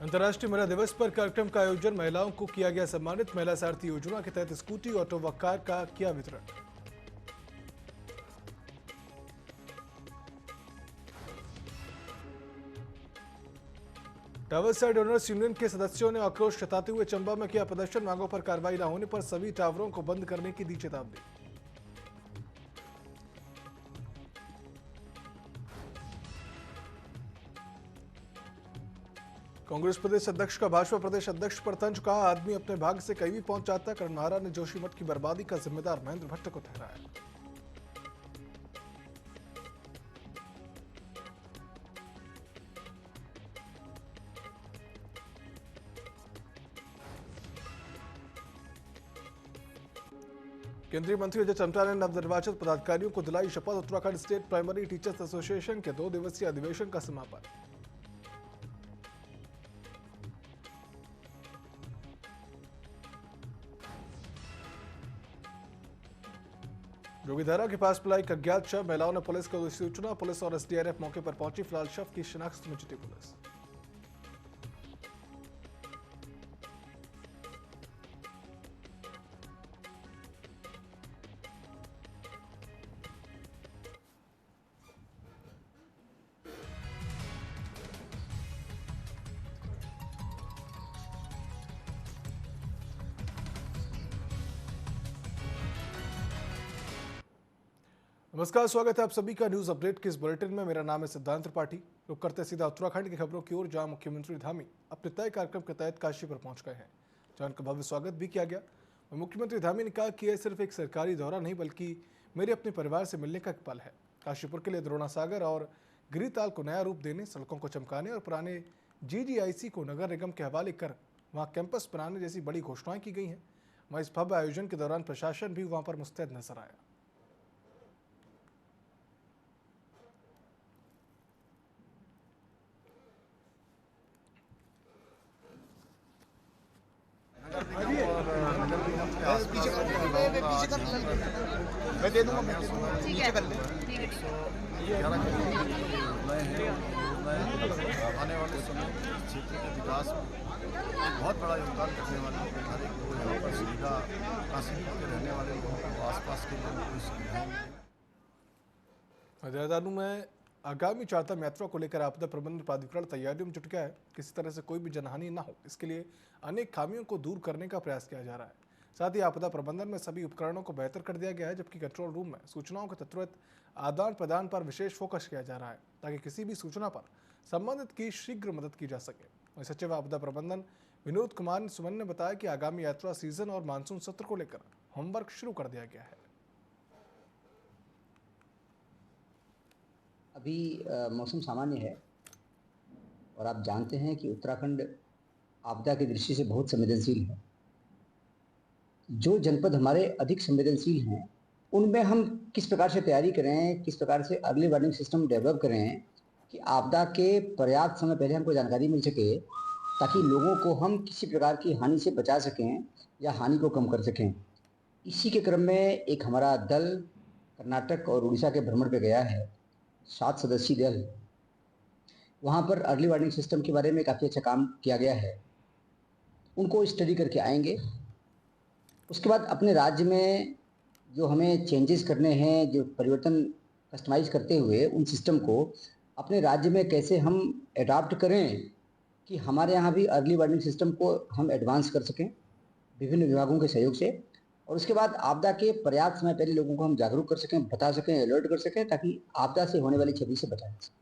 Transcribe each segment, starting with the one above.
अंतर्राष्ट्रीय महिला दिवस पर कार्यक्रम का आयोजन, महिलाओं को किया गया सम्मानित। महिला सारथी योजना के तहत स्कूटी, ऑटो व कार का किया वितरण। टावर साइड ओनर्स यूनियन के सदस्यों ने आक्रोश जताते हुए चंबा में किया प्रदर्शन। मांगों पर कार्रवाई न होने पर सभी टावरों को बंद करने की दी चेतावनी। कांग्रेस प्रदेश अध्यक्ष का भाजपा प्रदेश अध्यक्ष पर तंज, कहा आदमी अपने भाग्य से कहीं भी पहुंच जाता है। करण महारा ने जोशीमठ की बर्बादी का जिम्मेदार महेंद्र भट्ट को ठहराया। केंद्रीय मंत्री अजय टम्टा ने नवनिर्वाचित पदाधिकारियों को दिलाई शपथ। Uttarakhand state primary teachers association के 2 दिवसीय अधिवेशन का समापन। जोगीधारा के पास पिलाई का अज्ञात शव, महिलाओं ने पुलिस को दी सूचना। पुलिस और एसडीआरएफ मौके पर पहुंची। फिलहाल शव की शिनाख्त में जुटी पुलिस। नमस्कार, स्वागत है आप सभी का न्यूज अपडेट के इस बुलेटिन में। मेरा नाम है सिद्धांत त्रिपाठी। रुक करते सीधा उत्तराखंड की खबरों की ओर, जहां मुख्यमंत्री धामी अपने तय कार्यक्रम के तहत काशी पर पहुंच गए हैं, जहां उनका भव्य स्वागत भी किया गया। मुख्यमंत्री धामी ने कहा कि यह सिर्फ एक सरकारी दौरा नहीं, बल्कि मेरे अपने परिवार से मिलने का एक पल है। काशीपुर के लिए द्रोणा सागर और गिरिताल को नया रूप देने, सड़कों को चमकाने और पुराने जीजीआईसी को नगर निगम के हवाले कर वहां कैंपस बनाने जैसी बड़ी घोषणाएं की गई हैं। वहीं इस भव्य आयोजन के दौरान प्रशासन भी वहां पर मुस्तैद नजर आया। मैं दे दूंगा, नीचे कर ले। आने वाले समय क्षेत्र के विकास में बहुत बड़ा योगदान करने वाले हर एक लोग यहाँ पर सुविधा, काशीपुर के रहने वाले लोगों को आसपास के लोगों को सुविधाएं। देहरादून में आगामी चारधाम यात्रा को लेकर आपदा प्रबंधन प्राधिकरण तैयारियों में जुट गया है। किसी तरह से कोई भी जनहानि न हो, इसके लिए अनेक खामियों को दूर करने का प्रयास किया जा रहा है। साथ ही आपदा प्रबंधन में सभी उपकरणों को बेहतर कर दिया गया है, जबकि कंट्रोल रूम में सूचनाओं के त्वरित आदान प्रदान पर विशेष फोकस किया जा रहा है, ताकि किसी भी सूचना पर संबंधित की शीघ्र मदद की जा सके। वहीं सचिव आपदा प्रबंधन विनोद कुमार सुमन ने बताया कि आगामी यात्रा सीजन और मानसून सत्र को लेकर होमवर्क शुरू कर दिया गया है। अभी मौसम सामान्य है और आप जानते हैं कि उत्तराखंड आपदा की दृष्टि से बहुत संवेदनशील है। जो जनपद हमारे अधिक संवेदनशील हैं, उनमें हम किस प्रकार से तैयारी करें, किस प्रकार से अर्ली वार्निंग सिस्टम डेवलप करें कि आपदा के पर्याप्त समय पहले हमको जानकारी मिल सके, ताकि लोगों को हम किसी प्रकार की हानि से बचा सकें या हानि को कम कर सकें। इसी के क्रम में एक हमारा दल कर्नाटक और उड़ीसा के भ्रमण पर गया है, 7 सदस्यीय दल। वहाँ पर अर्ली वार्निंग सिस्टम के बारे में काफ़ी अच्छा काम किया गया है, उनको स्टडी करके आएंगे। उसके बाद अपने राज्य में जो हमें चेंजेस करने हैं, जो परिवर्तन कस्टमाइज करते हुए उन सिस्टम को अपने राज्य में कैसे हम एडाप्ट करें कि हमारे यहाँ भी अर्ली वार्निंग सिस्टम को हम एडवांस कर सकें विभिन्न विभागों के सहयोग से। और उसके बाद आपदा के पर्याप्त समय पहले लोगों को हम जागरूक कर सकें, बता सकें, अलर्ट कर सकें, ताकि आपदा से होने वाली क्षति से बचा जा सके।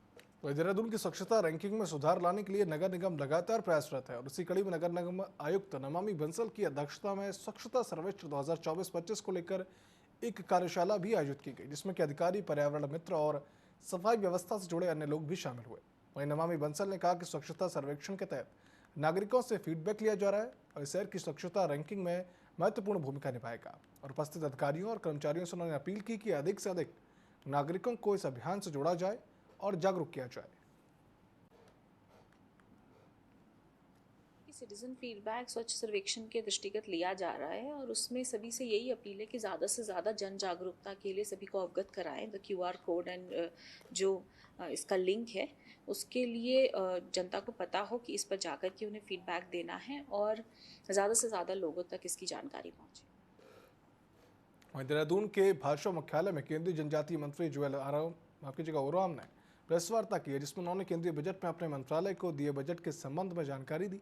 देहरादून की स्वच्छता रैंकिंग में सुधार लाने के लिए नगर निगम लगातार प्रयासरत है और इसी कड़ी में नगर निगम आयुक्त नमामि बंसल की अध्यक्षता में स्वच्छता सर्वेक्षण 2024-25 को लेकर एक कार्यशाला भी आयोजित की गई, जिसमें कि अधिकारी, पर्यावरण मित्र और सफाई व्यवस्था से जुड़े अन्य लोग भी शामिल हुए। वहीं नमामि बंसल ने कहा कि स्वच्छता सर्वेक्षण के तहत नागरिकों से फीडबैक लिया जा रहा है और शहर की स्वच्छता रैंकिंग में महत्वपूर्ण भूमिका निभाएगा। और उपस्थित अधिकारियों और कर्मचारियों से उन्होंने अपील की कि अधिक से अधिक नागरिकों को इस अभियान से जोड़ा जाए और जागरूक किया जाए। सिटीजन फीडबैक स्वच्छ सर्वेक्षण के दृष्टिगत लिया जा रहा है और उसमें सभी से यही अपील है कि ज़्यादा से ज़्यादा जन जागरूकता के लिए सभी को अवगत कराएं। द QR कोड एंड जो इसका लिंक है उसके लिए जनता को पता हो कि इस पर जाकर के उन्हें फीडबैक देना है और ज़्यादा से ज़्यादा लोगों तक इसकी जानकारी पहुँचे। वहीं देहरादून के भाजपा मुख्यालय में केंद्रीय जनजातीय मंत्री जुएल ओराम ने प्रेस वार्ता की है, जिसमें उन्होंने केंद्रीय बजट में अपने मंत्रालय को दिए बजट के संबंध में जानकारी दी।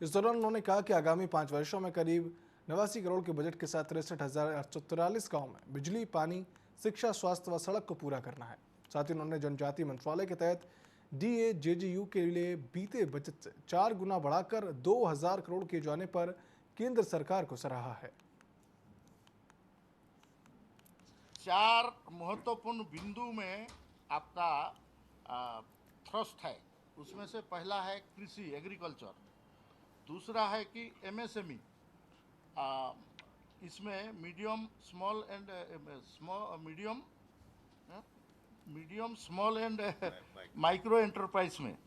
इस दौरान उन्होंने कहा कि आगामी 5 वर्षों में करीब 89 करोड़ के बजट के साथ 63,843 गाँव में बिजली, पानी, शिक्षा, स्वास्थ्य व सड़क को पूरा करना है। साथ ही उन्होंने जनजातीय मंत्रालय के तहत DAJJU के लिए बीते बजट से 4 गुना बढ़ाकर 2,000 करोड़ किए जाने पर केंद्र सरकार को सराहा है। 4 महत्वपूर्ण बिंदु में आपका थ्रस्ट है। उसमें से पहला है कृषि, एग्रीकल्चर। दूसरा है कि MSME, इसमें medium small and micro enterprise में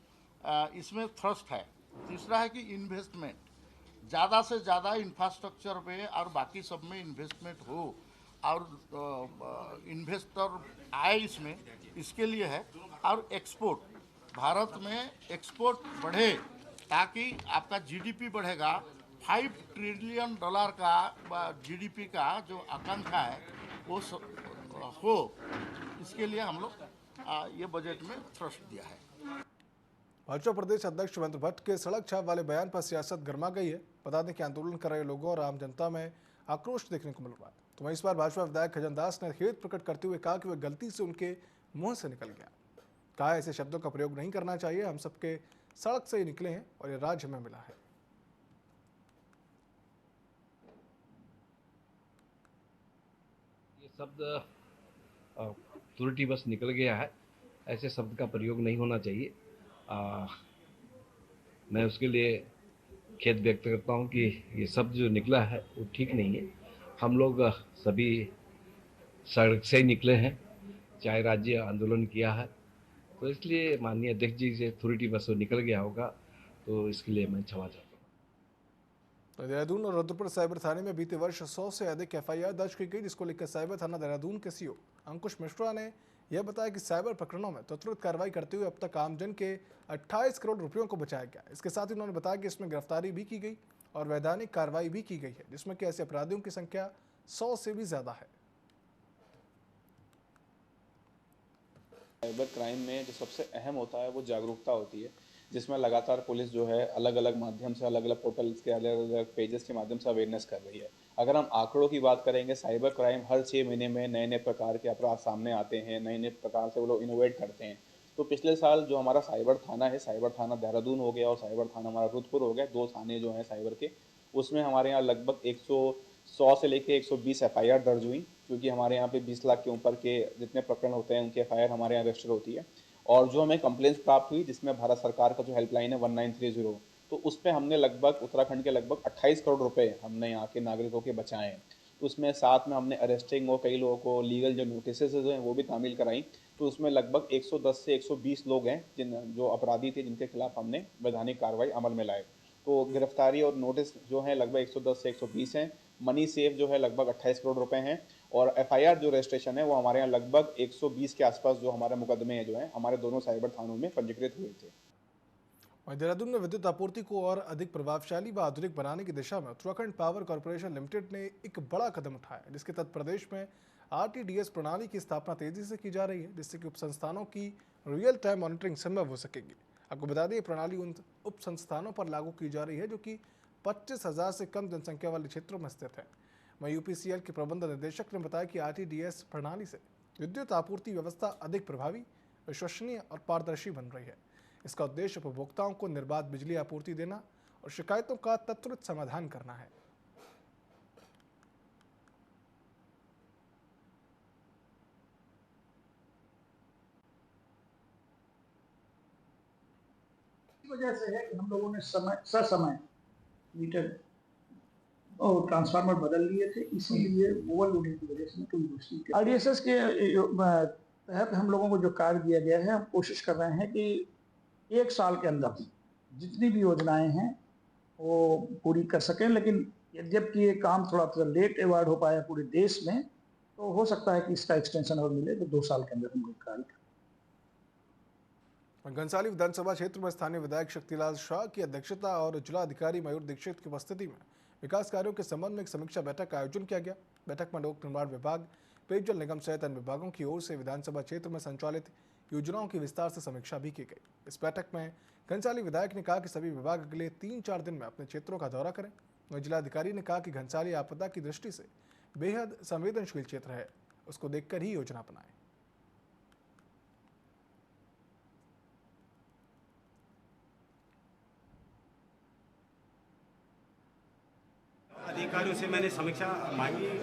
इसमें थ्रस्ट है। तीसरा है कि इन्वेस्टमेंट, ज़्यादा से ज़्यादा इंफ्रास्ट्रक्चर में और बाकी सब में इन्वेस्टमेंट हो और इन्वेस्टर आए इसमें, इसके लिए है। और एक्सपोर्ट, भारत में एक्सपोर्ट बढ़े ताकि आपका GDP बढ़ेगा। $5 ट्रिलियन का GDP का जो आकांक्षा है वो हो, इसके लिए हम लोग ये बजट में थ्रस्ट दिया है। भाजपा प्रदेश अध्यक्ष महेंद्र भट्ट के सड़क छाप वाले बयान पर सियासत गर्मा गई है। बता दें कि आंदोलन कर रहे लोगों और आम जनता में आक्रोश देखने को मिल रहा है। तो वहीं इस बार भाजपा विधायक खजन दास ने खेद प्रकट करते हुए कहा कि वह गलती से उनके मुंह से निकल गया। कहा ऐसे शब्दों का प्रयोग नहीं करना चाहिए, हम सबके सड़क से ही निकले हैं और ये राज्य हमें मिला है। ये शब्द त्रुटि बस निकल गया है, ऐसे शब्द का प्रयोग नहीं होना चाहिए। मैं उसके लिए खेद व्यक्त करता हूं कि ये शब्द जो निकला है वो ठीक नहीं है। हम लोग सभी सड़क से ही निकले हैं, चाहे राज्य आंदोलन किया है, तो इसलिए माननीय अध्यक्ष जी से त्रुटि बस निकल गया होगा, तो इसके लिए मैं क्षमा चाहता हूँ। तो देहरादून और रुद्रपुर साइबर थाने में बीते वर्ष 100 से अधिक FIR दर्ज की गई, जिसको लेकर साइबर थाना देहरादून के CO अंकुश मिश्रा ने यह बताया कि साइबर प्रकरणों में त्वरित कार्रवाई करते हुए अब तक आमजन के 28 करोड़ रुपयों को बचाया गया। इसके साथ ही उन्होंने बताया कि इसमें गिरफ्तारी भी की गई और वैधानिक कार्रवाई भी की गई है, जिसमें कि ऐसे अपराधियों की संख्या 100 से भी ज्यादा है। साइबर क्राइम में जो सबसे अहम होता है वो जागरूकता होती है, जिसमें लगातार पुलिस जो है अलग अलग माध्यम से, अलग अलग पोर्टल्स के, अलग अलग पेजेस के माध्यम से अवेयरनेस कर रही है। अगर हम आंकड़ों की बात करेंगे, साइबर क्राइम हर 6 महीने में नए नए प्रकार के अपराध सामने आते हैं, नए नए प्रकार से वो लोग इनोवेट करते हैं। तो पिछले साल जो हमारा साइबर थाना है, साइबर थाना देहरादून हो गया और साइबर थाना हमारा रुद्रपुर हो गया, 2 थाने जो हैं साइबर के, उसमें हमारे यहाँ लगभग 100 से लेके 120 FIR दर्ज हुई, क्योंकि हमारे यहाँ पे 20 लाख के ऊपर के जितने प्रकरण होते हैं उनकी FIR हमारे यहाँ रजिस्टर होती है। और जो हमें कंप्लेंट्स प्राप्त हुई, जिसमें भारत सरकार का जो हेल्पलाइन है 1930, तो उस पर हमने लगभग उत्तराखंड के लगभग 28 करोड़ रुपए हमने यहाँ के नागरिकों के बचाए हैं। तो उसमें साथ में हमने अरेस्टिंग और कई लोगों को लीगल जो नोटिस जो हैं वो भी तामील कराई। तो उसमें लगभग 110 से 120 लोग हैं जो अपराधी थे, जिनके खिलाफ हमने वैधानिक कार्रवाई अमल में लाए। तो गिरफ्तारी और नोटिस जो है लगभग 110 से 120 हैं। मनी सेव जो है लगभग 28 करोड़ रुपए हैं और FIR जो रजिस्ट्रेशन है वो हमारे यहाँ लगभग 120 के आसपास जो हमारे मुकदमे हैं जो हैं हमारे दोनों साइबर थानों में पंजीकृत हुए थे। वहीं देहरादून में विद्युत आपूर्ति को और अधिक प्रभावशाली व आधुनिक बनाने की दिशा में उत्तराखंड पावर कॉर्पोरेशन लिमिटेड ने एक बड़ा कदम उठाया, जिसके तहत प्रदेश में RTDS प्रणाली की स्थापना तेजी से की जा रही है, जिससे कि उप संस्थानों की रियल टाइम मॉनिटरिंग संभव हो सकेगी। आपको बता दें, ये प्रणाली उन उप संस्थानों पर लागू की जा रही है जो कि 25,000 से कम जनसंख्या वाले क्षेत्रों में स्थित है। वहीं UPCL के प्रबंध निदेशक ने बताया कि RTDS प्रणाली से विद्युत आपूर्ति व्यवस्था अधिक प्रभावी, विश्वसनीय और पारदर्शी बन रही है। इसका उद्देश्य उपभोक्ताओं को निर्बाध बिजली आपूर्ति देना और शिकायतों का त्वरित समाधान करना है। इस वजह से है कि हम लोगों ने ससमय मीटर और ट्रांसफार्मर बदल लिए थे, इसीलिए ओवरलोडिंग की वजह से कोई रोशनी के RDSS के तहत हम लोगों को जो कार्य दिया गया है, हम कोशिश कर रहे हैं कि 1 साल के अंदर जितनी भी योजनाएं हैं वो पूरी कर सकें। लेकिन जबकि ये काम थोड़ा सा लेट अवॉर्ड हो पाया पूरे देश में, तो हो सकता है कि इसका एक्सटेंशन और मिले तो 2 साल के अंदर हम लोग कार्य करें। घनसाली विधानसभा क्षेत्र में स्थानीय विधायक शक्तिलाल शाह की अध्यक्षता और जिला अधिकारी मयूर दीक्षित की उपस्थिति में विकास कार्यों के संबंध में एक समीक्षा बैठक का आयोजन किया गया। बैठक में लोक निर्माण विभाग, पेयजल निगम सहित अन्य विभागों की ओर से विधानसभा क्षेत्र में संचालित योजनाओं की विस्तार से समीक्षा भी की गई। इस बैठक में घनसाली विधायक ने कहा कि सभी विभाग अगले 3-4 दिन में अपने क्षेत्रों का दौरा करें। वहीं जिलाधिकारी ने कहा कि घनसाली आपदा की दृष्टि से बेहद संवेदनशील क्षेत्र है, उसको देखकर ही योजना बनाएं। अधिकारियों से मैंने समीक्षा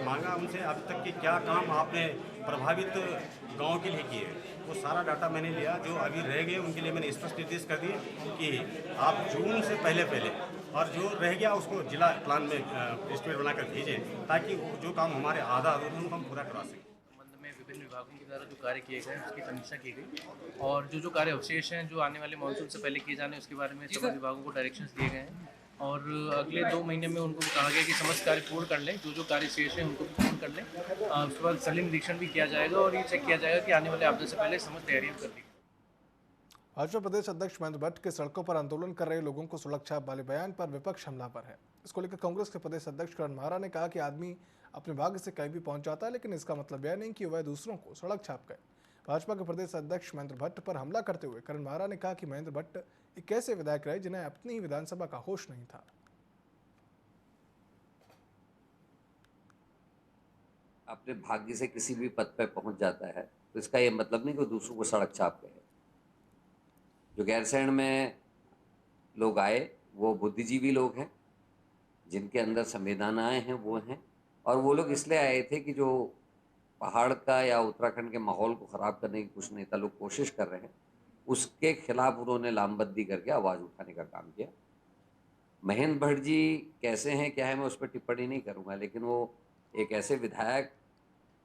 मांगा उनसे अब तक के क्या काम आपने प्रभावित गांव के लिए किए, वो सारा डाटा मैंने लिया। जो अभी रह गए उनके लिए मैंने स्पष्ट निर्देश कर दिए कि आप जून से पहले और जो रह गया उसको जिला प्लान में एस्टिमेट बनाकर भेजें, ताकि जो काम हमारे आधा अधूरे उनको हम पूरा करवा सकें। संबंध में विभिन्न विभागों के द्वारा जो कार्य किए गए उसकी समीक्षा की गई और जो कार्य अवशेष हैं जो आने वाले मानसून से पहले किए जाने उसके बारे में सभी विभागों को डायरेक्शंस दिए गए हैं और अगले 2 महीने में उनको कहा गया कि समस्त कार्य पूर्ण कर लें, जो कार्य शेष है उनको भी पूर्ण कर लें। उसके बाद स्थलीय निरीक्षण भी किया जाएगा और ये चेक किया जाएगा कि आने वाले आपदा से पहले समस्त तैयारियां कर ली। भाजपा प्रदेश अध्यक्ष महेंद्र भट्ट के सड़कों पर आंदोलन कर रहे लोगों को सड़क छाप वाले बयान पर विपक्ष हमलावर है। इसको लेकर कांग्रेस के प्रदेश अध्यक्ष करण महारा ने कहा कि आदमी अपने भाग्य से कहीं भी पहुंच जाता है, लेकिन इसका मतलब यह नहीं कि वह दूसरों को सड़क छाप गए। भाजपा के प्रदेश अध्यक्ष महेंद्र भट्ट पर हमला करते हुए करण महारा ने कहा कि महेंद्र भट्ट एक ऐसे विधायक रहे जिन्हें अपनी ही विधानसभा का होश नहीं था। अपने भाग्य से किसी भी पद पर पहुंच जाता है तो इसका ये मतलब नहीं कि दूसरों को सड़क छाप गए। जो गैरसैंण में लोग आए वो बुद्धिजीवी लोग हैं, जिनके अंदर संवेदनाएं हैं वो हैं, और वो लोग इसलिए आए थे कि जो पहाड़ का या उत्तराखंड के माहौल को ख़राब करने की कुछ नेता लोग कोशिश कर रहे हैं, उसके खिलाफ उन्होंने लामबंदी करके आवाज़ उठाने का काम किया। महेंद्र भट्ट जी कैसे हैं क्या है मैं उस पर टिप्पणी नहीं करूँगा, लेकिन वो एक ऐसे विधायक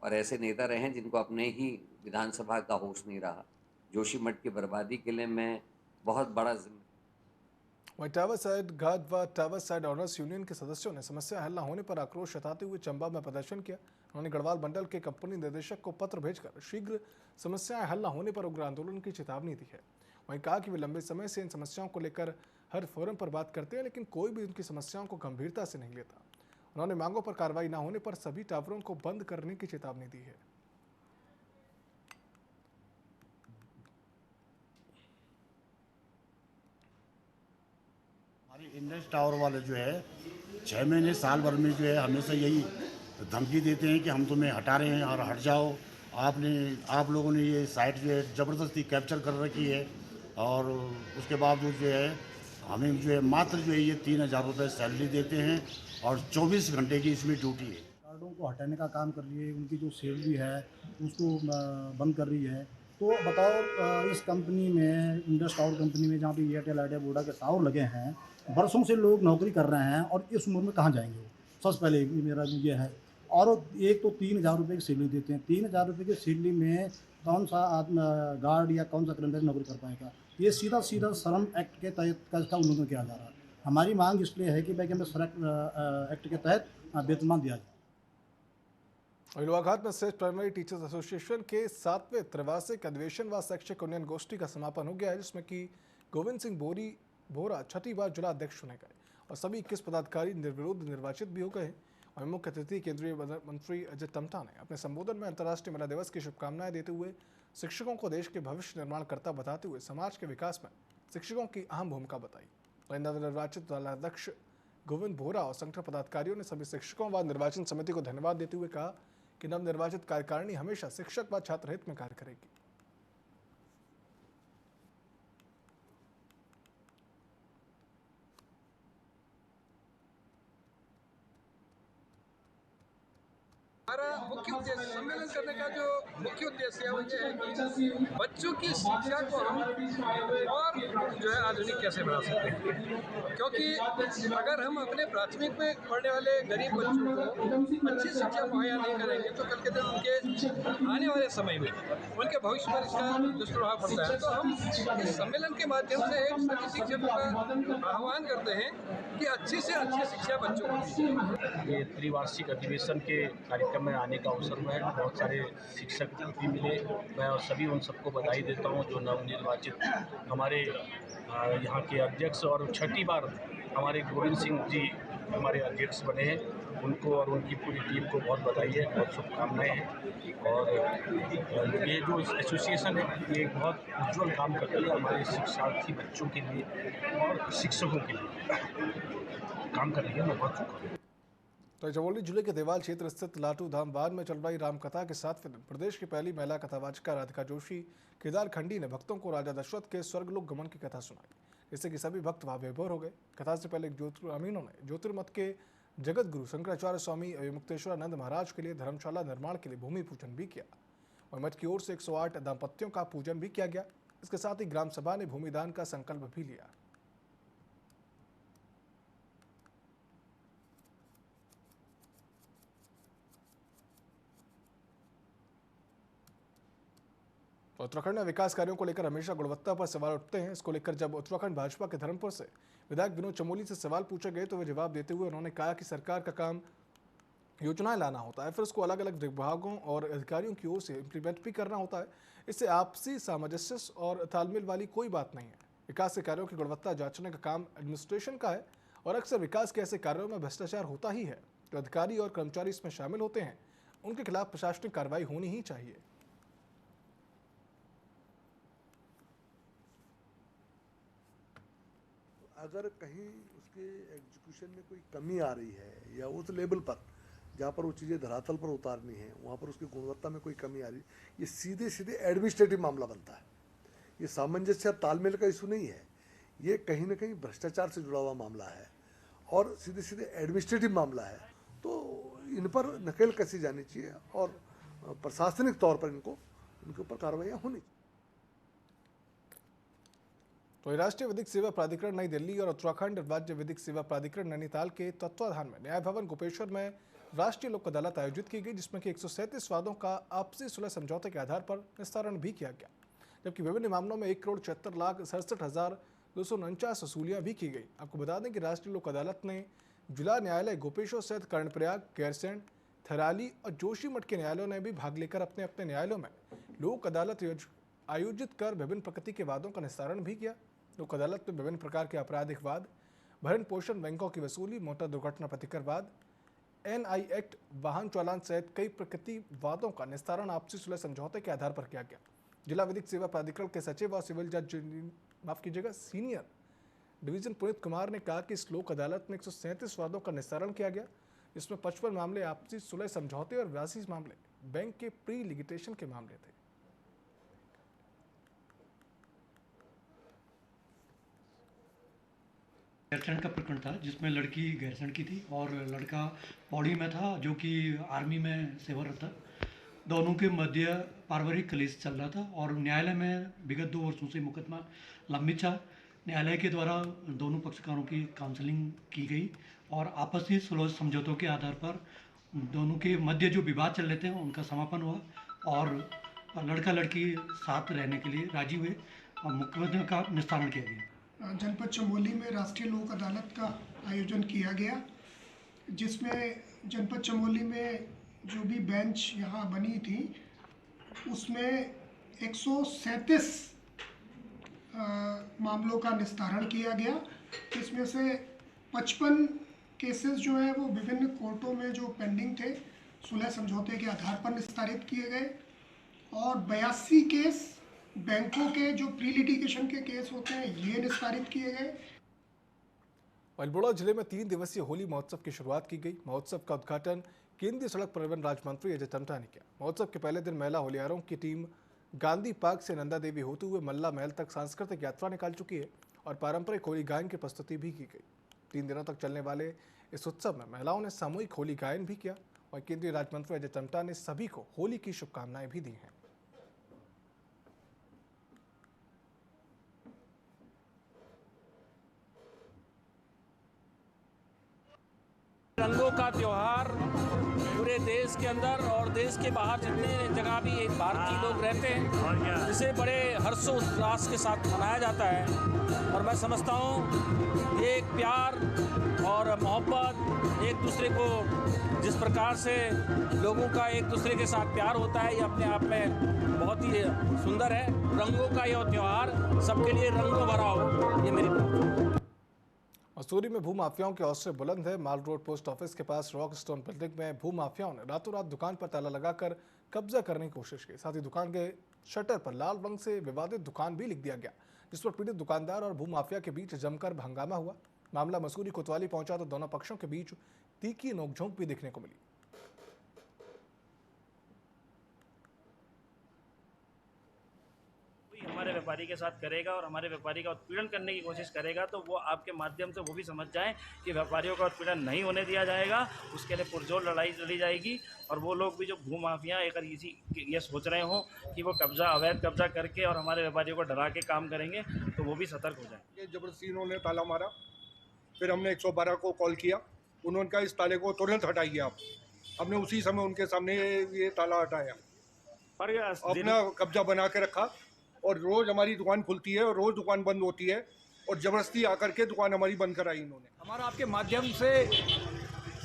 और ऐसे नेता रहे हैं जिनको अपने ही विधानसभा का होश नहीं रहा। जोशीमठ की बर्बादी के लिए मैं बहुत बड़ा वहीं टावर साइड घाट व टावर साइड ऑनर्स यूनियन के सदस्यों ने समस्या हल न होने पर आक्रोश जताते हुए चंबा में प्रदर्शन किया। उन्होंने गढ़वाल मंडल के कंपनी निदेशक को पत्र भेजकर शीघ्र समस्याएं हल न होने पर उग्र आंदोलन की चेतावनी दी है। वहीं कहा कि वे लंबे समय से इन समस्याओं को लेकर हर फोरम पर बात करते हैं, लेकिन कोई भी उनकी समस्याओं को गंभीरता से नहीं लेता। उन्होंने मांगों पर कार्रवाई न होने पर सभी टावरों को बंद करने की चेतावनी दी है। हमारे इंडस टावर वाले जो है 6 महीने साल भर में जो है हमेशा यही धमकी देते हैं कि हम तुम्हें हटा रहे हैं और हट जाओ। आप लोगों ने ये साइट जो है ज़बरदस्ती कैप्चर कर रखी है और उसके बावजूद जो है हमें जो है मात्र जो है ये 3,000 रुपये सैलरी देते हैं और 24 घंटे की इसमें ड्यूटी है। कार्डों को हटाने का काम कर रही है, उनकी जो सैलरी है उसको बंद कर रही है। तो बताओ इस कंपनी में, इंडस टावर कंपनी में जहाँ पे एयरटेल आइडिया वोडा के टावर लगे हैं, बरसों से लोग नौकरी कर रहे हैं और इस उम्र में कहाँ जाएंगे वो? सबसे पहले मेरा ये है। और एक तो 3,000 रुपये की सैलरी देते हैं। 3,000 रुपये की सैलरी में कौन सा गार्ड या कौन सा कर्मचारी नौकरी कर पाएगा? ये सीधा श्रम एक्ट के तहत का इसका उल्लंघन किया जा रहा है। हमारी मांग इसलिए है कि भाई हमें श्रम एक्ट के तहत वेतनमान दिया जाए। लोहाघाट में श्रेष्ठ प्राइमरी टीचर्स एसोसिएशन के 7वें त्रैमासिक अधिवेशन व शैक्षिक उन्नयन गोष्ठी का समापन हो गया है, जिसमें कि गोविंद सिंह बोरा छठी बार जिला अध्यक्ष चुने गए और सभी 21 पदाधिकारी निर्विरोध निर्वाचित भी हो गए। और मुख्य अतिथि केंद्रीय मंत्री अजय टम्टा ने अपने संबोधन में अंतर्राष्ट्रीय महिला दिवस की शुभकामनाएं देते हुए शिक्षकों को देश के भविष्य निर्माणकर्ता बताते हुए समाज के विकास में शिक्षकों की अहम भूमिका बताई। नवनिर्वाचित जिलाध्यक्ष गोविंद बोरा और संगठन पदाधिकारियों ने सभी शिक्षकों व निर्वाचन समिति को धन्यवाद देते हुए कहा कि नवनिर्वाचित कार्यकारिणी हमेशा शिक्षक व छात्र हित में कार्य करेगी। हमारा मुख्य उद्देश्य सम्मेलन करने का जो मुख्य उद्देश्य है वो ये है कि बच्चों की शिक्षा को हम और जो है आधुनिक कैसे बना सकते हैं, क्योंकि अगर हम अपने प्राथमिक में पढ़ने वाले गरीब बच्चों को अच्छी शिक्षा मुहैया नहीं करेंगे तो कल के दिन उनके आने वाले समय में उनके भविष्य पर इसका दुष्प्रभाव पड़ता है। तो हम इस सम्मेलन के माध्यम से सभी शिक्षकों का आह्वान करते हैं कि अच्छी से अच्छी शिक्षा बच्चों को दी। ये त्रिवार्षिक अधिवेशन के कार्यक्रम में आने का अवसर हुआ है। बहुत सारे शिक्षक भी मिले, मैं सभी उन सबको बधाई देता हूँ जो नवनिर्वाचित हमारे यहाँ के अध्यक्ष और 6ठी बार हमारे गोविंद सिंह जी हमारे अध्यक्ष बने हैं, उनको और उनकी पूरी टीम को बहुत बधाई है, बहुत शुभकामनाएं हैं। और ये जो एसोसिएशन है ये बहुत उज्ज्वल काम करती है हमारे शिक्षार्थी बच्चों के लिए और शिक्षकों के लिए काम कर रही है। मैं बहुत शुभकामनाएं। तो चमोली जिले के देवाल क्षेत्र स्थित लाटू धाम बांध में चल रही रामकथा के 7वें दिन प्रदेश की पहली महिला कथावाचिका राधिका जोशी केदार खंडी ने भक्तों को राजा दशरथ के स्वर्गलोक गमन की कथा सुनाई, जिससे कि सभी भक्त भाव विभोर हो गए। कथा से पहले ज्योतिर्ग्रामीणों ने ज्योतिर्मठ के जगत गुरु शंकराचार्य स्वामी मुक्तेश्वरानंद महाराज के लिए धर्मशाला निर्माण के लिए भूमि पूजन भी किया और मठ की ओर से 108 दाम्पत्यों का पूजन भी किया गया। इसके साथ ही ग्राम सभा ने भूमिदान का संकल्प भी लिया। उत्तराखंड में विकास कार्यों को लेकर हमेशा गुणवत्ता पर सवाल उठते हैं। इसको लेकर जब उत्तराखंड भाजपा के धर्मपुर से विधायक विनोद चमोली से सवाल पूछे गए तो वे जवाब देते हुए उन्होंने कहा कि सरकार का काम योजनाएं लाना होता है, फिर उसको अलग अलग विभागों और अधिकारियों की ओर से इम्प्लीमेंट भी करना होता है। इससे आपसी सामंजस्य और तालमेल वाली कोई बात नहीं है। विकास के कार्यों की गुणवत्ता जांचने का काम एडमिनिस्ट्रेशन का है और अक्सर विकास के ऐसे कार्यों में भ्रष्टाचार होता ही है। जो अधिकारी और कर्मचारी इसमें शामिल होते हैं उनके खिलाफ प्रशासनिक कार्रवाई होनी ही चाहिए। अगर कहीं उसके एग्जीक्यूशन में कोई कमी आ रही है या उस लेवल पर जहाँ पर वो चीज़ें धरातल पर उतारनी है वहाँ पर उसकी गुणवत्ता में कोई कमी आ रही है, ये सीधे सीधे एडमिनिस्ट्रेटिव मामला बनता है। ये सामंजस्य तालमेल का इशू नहीं है, ये कहीं ना कहीं भ्रष्टाचार से जुड़ा हुआ मामला है और सीधे सीधे एडमिनिस्ट्रेटिव मामला है। तो इन पर नकेल कसी जानी चाहिए और प्रशासनिक तौर पर इनके ऊपर कार्रवाइयाँ होनी चाहिए। तो राष्ट्रीय विधिक सेवा प्राधिकरण नई दिल्ली और उत्तराखंड राज्य विधिक सेवा प्राधिकरण नैनीताल के तत्वाधान में न्याय भवन गोपेश्वर में राष्ट्रीय लोक अदालत आयोजित की गई, जिसमें कि 137 वादों का आपसी सुलह समझौते के आधार पर निस्तारण भी किया गया, जबकि विभिन्न मामलों में 1,76,67,249 वसूलियां भी की गई। आपको बता दें कि राष्ट्रीय लोक अदालत ने जिला न्यायालय गोपेश्वर सहित कर्णप्रयाग, गैरसैंण, थराली और जोशीमठ के न्यायालयों ने भी भाग लेकर अपने अपने न्यायालयों में लोक अदालत आयोजित कर विभिन्न प्रकृति के वादों का निस्तारण भी किया। लोक अदालत में विभिन्न प्रकार के आपराधिक वाद, भरण पोषण बैंकों की वसूली, मोटर दुर्घटना प्रतिकर वाद, NI एक्ट, वाहन चालान सहित कई प्रकृति वादों का निस्तारण आपसी सुलह समझौते के आधार पर किया गया। जिला विधिक सेवा प्राधिकरण के सचिव और सिविल जज सीनियर डिवीजन पुनीत कुमार ने कहा कि इस लोक अदालत में 137 वादों का निस्तारण किया गया, जिसमें 55 मामले आपसी सुलह समझौते और 82 मामले बैंक के प्री लिटिगेशन के मामले थे। गैरसैंण का प्रकरण था जिसमें लड़की गैरसैंण की थी और लड़का पौड़ी में था जो कि आर्मी में सेवारत था। दोनों के मध्य पारिवारिक कलेश चल रहा था और न्यायालय में विगत 2 वर्षों से मुकदमा लंबित था। न्यायालय के द्वारा दोनों पक्षकारों की काउंसलिंग की गई और आपसी सुलह समझौतों के आधार पर दोनों के मध्य जो विवाद चल रहे थे उनका समापन हुआ और लड़का लड़की साथ रहने के लिए राजी हुए और मुकदमे का निस्तारण किया गया। जनपद चमोली में राष्ट्रीय लोक अदालत का आयोजन किया गया, जिसमें जनपद चमोली में जो भी बेंच यहाँ बनी थी उसमें 137 मामलों का निस्तारण किया गया। इसमें से 55 केसेस जो है वो विभिन्न कोर्टों में जो पेंडिंग थे सुलह समझौते के आधार पर निस्तारित किए गए और 82 केस बैंकों के जो प्री लिटिगेशन के केस होते हैं ये निस्तारित किए गए। अल्मोड़ा जिले में 3 दिवसीय होली महोत्सव की शुरुआत की गई। महोत्सव का उद्घाटन केंद्रीय सड़क परिवहन राज्य मंत्री अजय टम्टा ने किया। महोत्सव के पहले दिन महिला होलियारों की टीम गांधी पार्क से नंदा देवी होते हुए मल्ला महल तक सांस्कृतिक यात्रा निकाल चुकी है और पारंपरिक होली गायन की प्रस्तुति भी की गई। 3 दिनों तक चलने वाले इस उत्सव में महिलाओं ने सामूहिक होली गायन भी किया। वहीं केंद्रीय राज्य मंत्री अजय टम्टा ने सभी को होली की शुभकामनाएं भी दी हैं। रंगों का त्योहार पूरे देश के अंदर और देश के बाहर जितने जगह भी भारतीय लोग रहते हैं, इसे बड़े हर्षोल्लास के साथ मनाया जाता है। और मैं समझता हूँ ये एक प्यार और मोहब्बत, एक दूसरे को जिस प्रकार से लोगों का एक दूसरे के साथ प्यार होता है, ये अपने आप में बहुत ही सुंदर है। रंगों का यह त्योहार सबके लिए रंगों भरा हो, ये मेरी प्रार्थना। मसूरी में भूमाफियाओं के हौसले बुलंद है। माल रोड पोस्ट ऑफिस के पास रॉक स्टोन बिल्डिंग में भूमाफियाओं ने रातों रात दुकान पर ताला लगाकर कब्जा करने की कोशिश की। साथ ही दुकान के शटर पर लाल रंग से विवादित दुकान भी लिख दिया गया, जिस पर पीड़ित दुकानदार और भूमाफिया के बीच जमकर हंगामा हुआ। मामला मसूरी कोतवाली पहुंचा तो दोनों पक्षों के बीच तीखी नोकझोंक भी देखने को मिली। हमारे व्यापारी के साथ करेगा और हमारे व्यापारी का उत्पीड़न करने की कोशिश करेगा, तो वो आपके माध्यम से वो भी समझ जाएं कि व्यापारियों का उत्पीड़न नहीं होने दिया जाएगा। उसके लिए पुरजोर लड़ाई लड़ी जाएगी। और वो लोग भी जो भूमाफिया अगर ये सोच रहे हों कि वो अवैध कब्जा करके और हमारे व्यापारियों को डरा के काम करेंगे, तो वो भी सतर्क हो जाएं। जबरदस्ती इन्होंने ताला मारा, फिर हमने 112 को कॉल किया। उन्होंने कहा इस ताले को तुरंत हटाइए आप। हमने उसी समय उनके सामने ये ताला हटाया, अपना कब्जा बना के रखा। और रोज हमारी दुकान खुलती है और रोज दुकान बंद होती है, और जबरदस्ती आकर के दुकान हमारी बंद कराई इन्होंने। हमारा आपके माध्यम से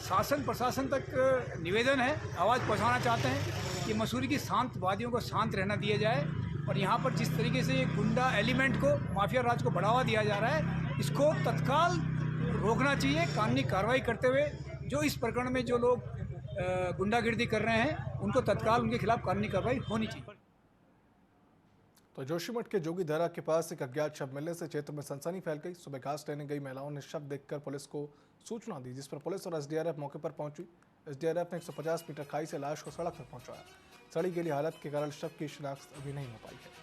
शासन प्रशासन तक निवेदन है, आवाज़ पहुंचाना चाहते हैं कि मसूरी की शांतवादियों को शांत रहना दिया जाए। और यहाँ पर जिस तरीके से ये गुंडा एलिमेंट को, माफिया राज को बढ़ावा दिया जा रहा है, इसको तत्काल रोकना चाहिए। कानूनी कार्रवाई करते हुए जो इस प्रकरण में जो लोग गुंडागिर्दी कर रहे हैं, उनको तत्काल उनके खिलाफ कानूनी कार्रवाई होनी चाहिए। तो जोशीमठ के जोगी दरा के पास एक अज्ञात शव मिलने से क्षेत्र में सनसनी फैल गई। सुबह घास लेने गई महिलाओं ने शव देखकर पुलिस को सूचना दी, जिस पर पुलिस और एसडीआरएफ मौके पर पहुंची। एसडीआरएफ ने 150 मीटर खाई से लाश को सड़क पर पहुंचाया। सड़ी गली हालत के कारण शव की शिनाख्त अभी नहीं हो पाई है।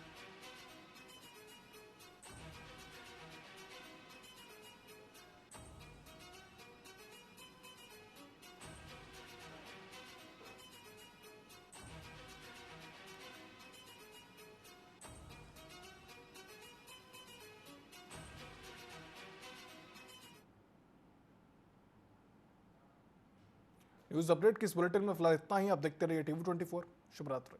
न्यूज अपडेट की इस बुलेटिन में फिलहाल इतना ही। आप देखते रहिए TV24। शुभ रात्रि।